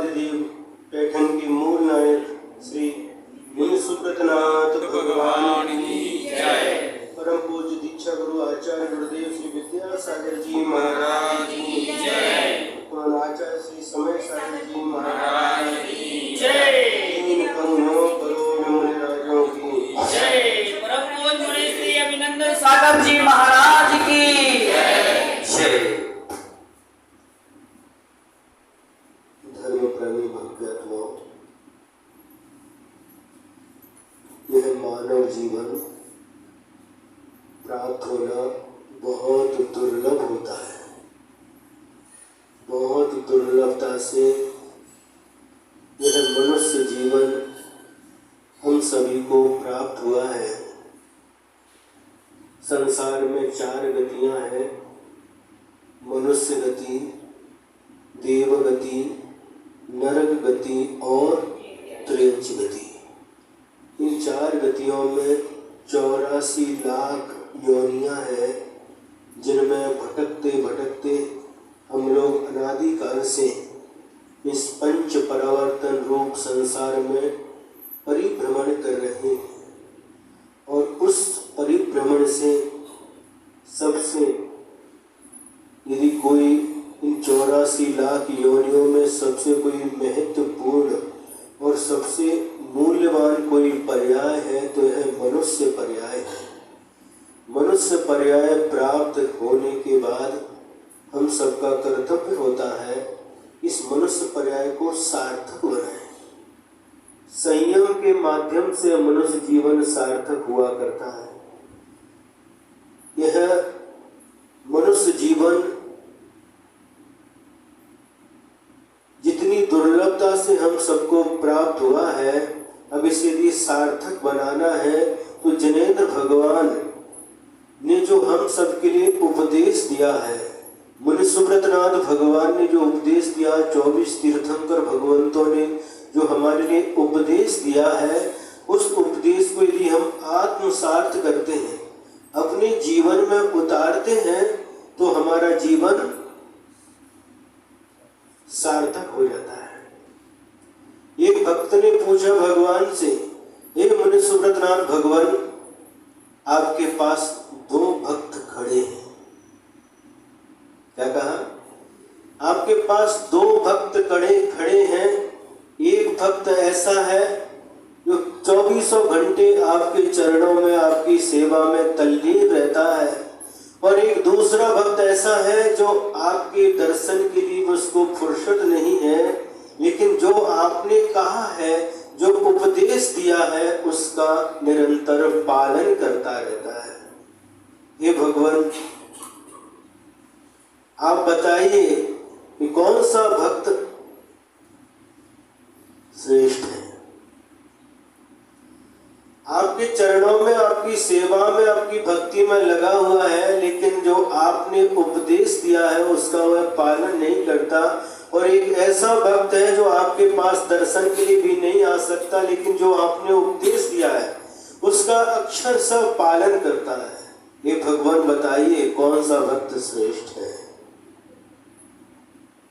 आदिदेव पैठन के मूल नायक श्री मुनि सुब्रतनाथ भगवान की जय। परम पूज्य दीक्षा गुरु आचार्य गुरुदेव श्री विद्यासागर जी महाराज की जय। आचार्य श्री समय सागर जी महाराज की जय। तीन करोड़ों करोड़ मुनि राजों की जय। परम पूज्य मुनि श्री अभिनंदन सागर जी महाराज की जय। धर्म प्रेमी भक्तों, यह मानव जीवन प्राप्त होना बहुत दुर्लभ होता है। बहुत दुर्लभता से यह मनुष्य जीवन हम सभी को प्राप्त हुआ है। संसार में 4 गतियां हैं: मनुष्य गति, देव गति, नरक गति और त्रेयच गति। इन 4 गतियों में 84 लाख योनियां हैं, जिनमें भटकते भटकते हम लोग अनादिकाल से इस पंच परावर्तन रूप संसार में परिभ्रमण कर रहे हैं। और उस परिभ्रमण से सबसे यदि कोई इन 84 लाख योनियों में सबसे कोई महत्वपूर्ण और सबसे मूल्यवान कोई पर्याय है तो यह मनुष्य पर्याय है। मनुष्य पर्याय प्राप्त होने के बाद हम सबका कर्तव्य होता है इस मनुष्य पर्याय को सार्थक बनाएं। संयम के माध्यम से मनुष्य जीवन सार्थक हुआ करता है। यह मनुष्य जीवन जितनी दुर्लभता से हम सबको प्राप्त हुआ है, अब इसे यदि सार्थक बनाना है तो जिनेंद्र भगवान ने जो हम सबके लिए उपदेश दिया है, मुनि सुब्रतनाथ भगवान ने जो उपदेश दिया, 24 तीर्थंकर भगवंतों ने जो हमारे लिए उपदेश दिया है, उस उपदेश को यदि हम आत्मसात करते हैं, अपने जीवन में उतारते हैं तो हमारा जीवन सार्थक हो जाता है। एक भक्त ने पूछा भगवान से, हे मुनि सुब्रतनाथ भगवान, आपके पास 2 भक्त खड़े हैं। क्या कहा? आपके पास 2 भक्त खड़े हैं। एक भक्त ऐसा है जो 24 घंटे आपके चरणों में आपकी सेवा में तल्लीन रहता है, और एक दूसरा भक्त ऐसा है जो आपके दर्शन के लिए उसको फुर्सत नहीं है, लेकिन जो आपने कहा है, जो उपदेश दिया है, उसका निरंतर पालन करता रहता है। हे भगवान, आप बताइए कि कौन सा भक्त श्रेष्ठ है? आपके चरणों में, आपकी सेवा में, आपकी भक्ति में लगा हुआ है, लेकिन जो आपने उपदेश दिया है उसका वह पालन नहीं करता। और एक ऐसा भक्त है जो आपके पास दर्शन के लिए भी नहीं आ सकता, लेकिन जो आपने उपदेश दिया है उसका अक्षरशः पालन करता है। ये भगवान बताइए कौन सा भक्त श्रेष्ठ है?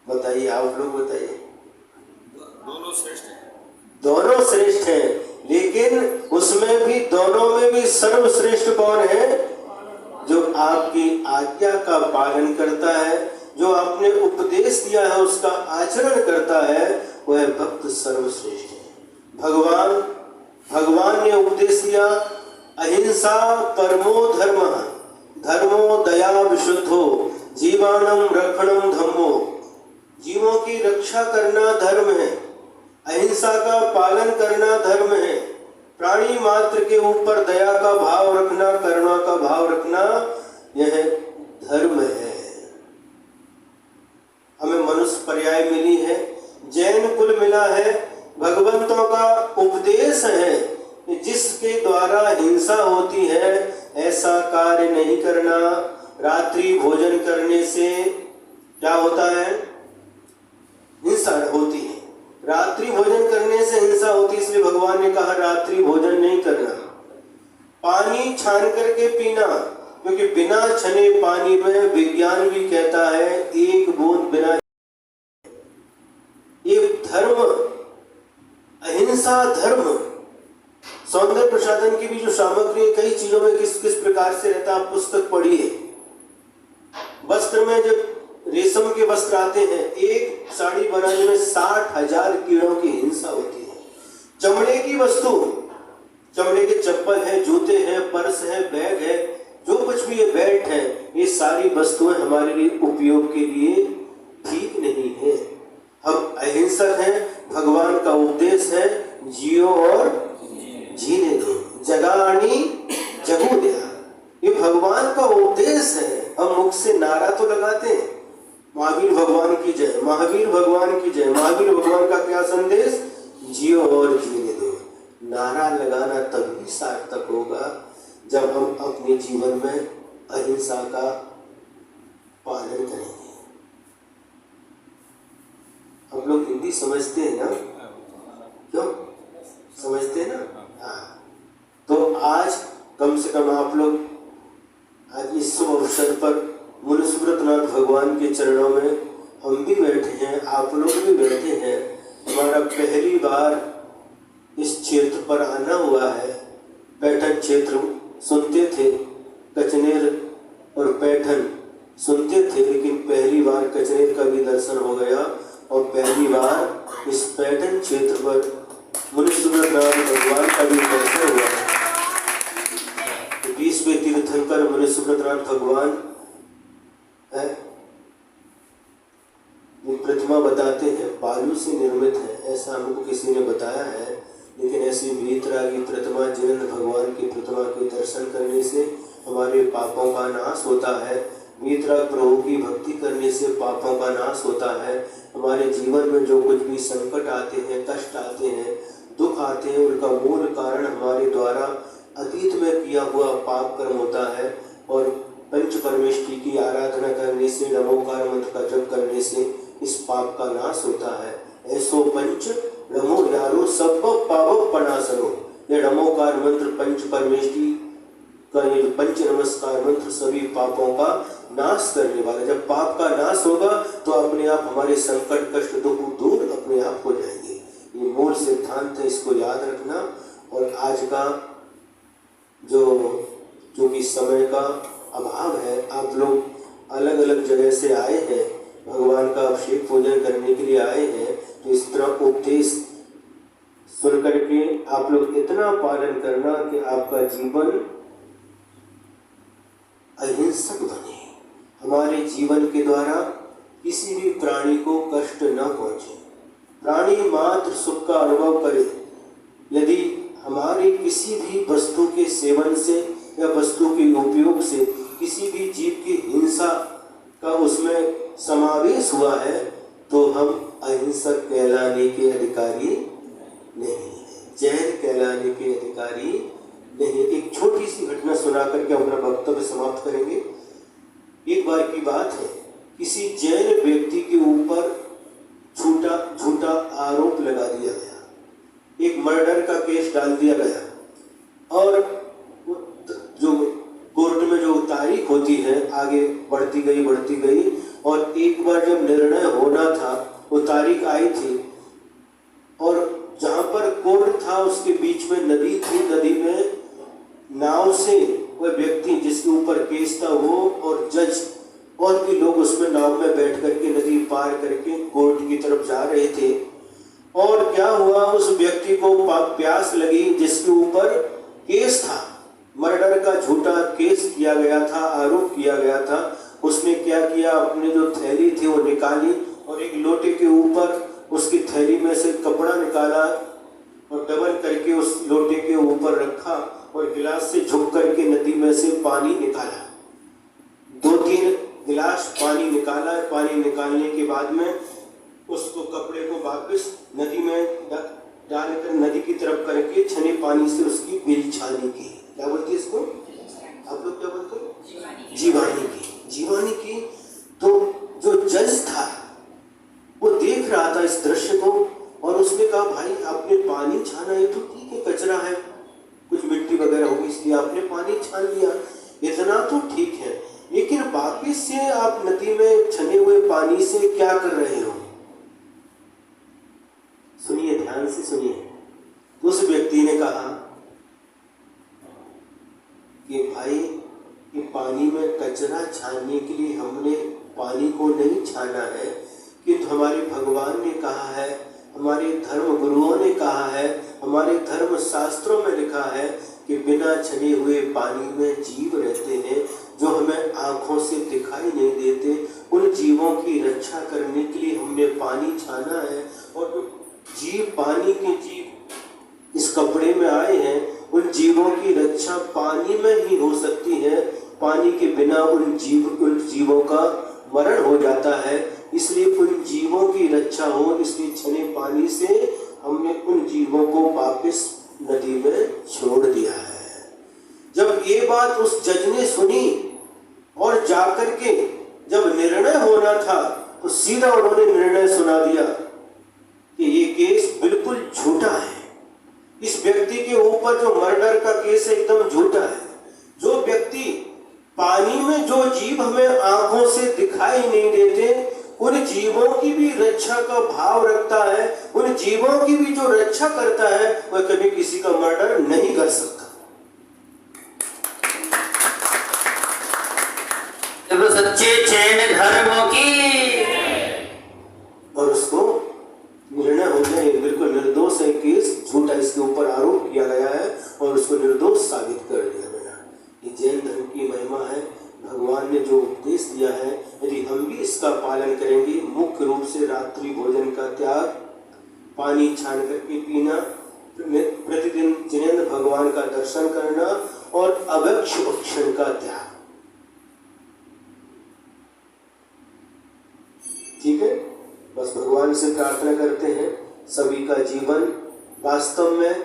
बताइए, आप लोग बताइए। दोनों श्रेष्ठ हैं। दोनों श्रेष्ठ हैं, लेकिन उसमें भी, दोनों में भी सर्वश्रेष्ठ कौन है? जो आपकी आज्ञा का पालन करता है, जो आपने उपदेश दिया है उसका आचरण करता है, वह भक्त सर्वश्रेष्ठ है। भगवान ने उपदेश दिया, अहिंसा परमो धर्मः, धर्मो दया विशुद्धो, जीवानम रक्षणम धम्मो। जीवों की रक्षा करना धर्म है, अहिंसा का पालन करना धर्म है, प्राणी मात्र के ऊपर दया का भाव रखना, करुणा का भाव रखना, यह धर्म है। हमें मनुष्य पर्याय मिली है, जैन कुल मिला है, भगवंतों का उपदेश है कि जिसके द्वारा हिंसा होती है ऐसा कार्य नहीं करना। रात्रि भोजन करने से क्या होता है? हिंसा होती है। रात्रि भोजन करने से हिंसा होती है, इसलिए भगवान ने कहा रात्रि भोजन नहीं करना। पानी छान करके पीना, क्योंकि बिना छने पानी में विज्ञान भी कहता है 1 बूंद बिना। ये धर्म अहिंसा धर्म। सौंदर्य प्रसाधन की भी जो सामग्री है, कई चीजों में किस किस प्रकार से रहता है, आप पुस्तक पढ़िए। वस्त्र में जब रेशम के वस्त्र आते हैं, एक साड़ी बनाने में 60,000 कीड़ों की हिंसा होती है। चमड़े की वस्तु, चमड़े के चप्पल है, जूते हैं, पर्स है, बैग है, जो कुछ भी है, बेल्ट है, ये सारी वस्तुएं हमारे लिए उपयोग के लिए ठीक नहीं है। हम अहिंसक हैं। भगवान का उपदेश है जियो और जीने दो, जगानी जगू दया। ये भगवान का उपदेश है। हम मुख से नारा तो लगाते हैं, महावीर भगवान की जय, महावीर भगवान की जय। महावीर भगवान का क्या संदेश? जियो और जीने दो। नारा लगाना तभी सार्थक होगा जब हम अपने जीवन में अहिंसा का पालन करेंगे। हम लोग हिंदी समझते हैं ना? क्यों समझते हैं ना? हाँ। तो आज कम से कम आप लोग आज इस शुभ अवसर पर मुनि सुब्रतनाथ भगवान के चरणों में हम भी बैठे हैं, आप लोग भी बैठे हैं। हमारा पहली बार इस क्षेत्र पर आना हुआ है। पैठन क्षेत्र सुनते थे, कचनेर और पैठन सुनते थे, लेकिन पहली बार कचनेर का भी दर्शन हो गया और पहली बार इस पैठन क्षेत्र पर मुनि सुब्रतनाथ भगवान का भी दर्शन हुआ है। 20वें तीर्थंकर मुनि सुब्रतनाथ भगवान है। वो प्रतिमा बताते हैं बालू से निर्मित है, ऐसा हमको किसी ने बताया है। लेकिन ऐसी वीतरागी प्रतिमा, जिनेंद्र भगवान की प्रतिमा के दर्शन करने से हमारे पापों का नाश होता है। वीतराग प्रभु की भक्ति करने से पापों का नाश होता है। हमारे जीवन में जो कुछ भी संकट आते हैं, कष्ट आते हैं, दुख आते हैं, उनका मूल कारण हमारे द्वारा अतीत में किया हुआ पाप कर्म होता है। और पंच परमेष्टि की आराधना करने से, नमोकार मंत्र का जप करने से इस पाप का नाश होता है। ऐसो पंच नमो यारो सब पाप पनासनो। ये नमोकार मंत्र पंच परमेष्टि का ये पंच नमस्कार मंत्र सभी पापों का नाश करने वाला। जब पाप का नाश होगा तो अपने आप हमारे संकट, कष्ट, दुख दूर अपने आप हो जाएंगे। ये मूल सिद्धांत है, इसको याद रखना। और आज का जो भी समय का अभाव है, आप लोग अलग अलग जगह से आए हैं, भगवान का अभिषेक पूजन करने के लिए आए हैं, तो इस तरह उपदेश सुन करके आप लोग इतना पालन करना कि आपका जीवन अहिंसक बने। हमारे जीवन के द्वारा किसी भी प्राणी को कष्ट न पहुंचे, प्राणी मात्र सुख का अनुभव करे। यदि हमारे किसी भी वस्तु के सेवन से या वस्तु के उपयोग से किसी भी जीव की हिंसा का उसमें समावेश हुआ है तो हम अहिंसक कहलाने के अधिकारी नहीं है, जैन कहलाने के अधिकारी नहीं। एक छोटी सी घटना सुना करके अपना वक्तव्य समाप्त करेंगे। एक बार की बात है, किसी जैन व्यक्ति के ऊपर झूठा आरोप लगा दिया गया, एक मर्डर का केस डाल दिया गया और जो कोर्ट में जो तारीख होती है आगे बढ़ती गई और एक बार जब निर्णय होना था वो तारीख आई थी और जहां पर कोर्ट था उसके बीच में नदी थी। नदी में नाव से वह व्यक्ति जिसके ऊपर केस था वो और जज और भी लोग उसमें नाव में बैठ करके नदी पार करके कोर्ट की तरफ जा रहे थे। और क्या हुआ, उस व्यक्ति को प्यास लगी जिसके ऊपर केस था, मर्डर का झूठा केस किया गया था, आरोप किया गया था। उसने क्या किया, अपनी जो थैली थी वो निकाली और एक लोटे के ऊपर उसकी थैली में से कपड़ा निकाला और डबल करके उस लोटे के ऊपर रखा और गिलास से झुक करके नदी में से पानी निकाला। 2-3 गिलास पानी निकाला। पानी निकालने के बाद में उसको कपड़े को वापस नदी में डालकर नदी की तरफ करके छने पानी से उसकी बिल छानी की। क्या बोलती है इसको, आप लोग क्या बोलते हो? जीवानी की। तो जो जज था वो देख रहा था इस दृश्य को और उसने कहा, भाई आपने पानी छाना है तो ठीक है, कचरा है, कुछ मिट्टी वगैरह होगी इसलिए आपने पानी छान लिया, इतना तो ठीक है, लेकिन वापिस से आप नदी में छने हुए पानी से क्या कर रहे हो? सुनिए, ध्यान से सुनिए। उस व्यक्ति ने कहा कि भाई कि पानी में कचरा छानने के लिए हमने पानी को नहीं छाना है, किंतु हमारे भगवान ने कहा है, हमारे धर्म गुरुओं ने कहा है, हमारे धर्म शास्त्रों में लिखा है कि बिना छने हुए पानी में जीव रहते हैं जो हमें आंखों से दिखाई नहीं देते। उन जीवों की रक्षा करने के लिए हमने पानी छाना है, और जीव पानी के जीव इस कपड़े में आए हैं, उन जीवों की रक्षा पानी में ही हो सकती है। पानी के बिना उन जीवों का मरण हो जाता है। इसलिए उन जीवों की रक्षा हो, इसलिए छने पानी से हमने उन जीवों को वापस नदी में छोड़ दिया है। जब ये बात उस जज ने सुनी और जाकर के जब निर्णय होना था तो सीधा उन्होंने निर्णय सुना दिया कि ये केस बिल्कुल झूठा है। इस व्यक्ति के ऊपर जो मर्डर का केस है एकदम झूठा है। जो व्यक्ति पानी में जो जीव हमें आंखों से दिखाई नहीं देते, उन जीवों की भी रक्षा का भाव रखता है, उन जीवों की भी जो रक्षा करता है, वह कभी किसी का मर्डर नहीं कर सकता। सच्चे चैन धर्मों की, और उसको निर्णय हो गया बिल्कुल निर्दोष है, केस झूठा इसके ऊपर आरोप किया गया है और उसको निर्दोष साबित कर दिया गया। ये जैन धर्म की महिमा है। भगवान ने जो उपदेश दिया है, यदि हम भी इसका पालन करेंगे, मुख्य रूप से रात्रि भोजन का त्याग, पानी छान करके पीना, प्रतिदिन जिनेंद्र भगवान का दर्शन करना और अभक्ष भक्षण का त्याग, ठीक है। बस भगवान से प्रार्थना करते हैं सभी का जीवन वास्तव में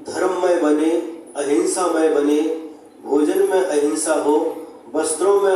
धर्ममय बने, अहिंसामय बने, भोजन में अहिंसा हो, वस्त्रों में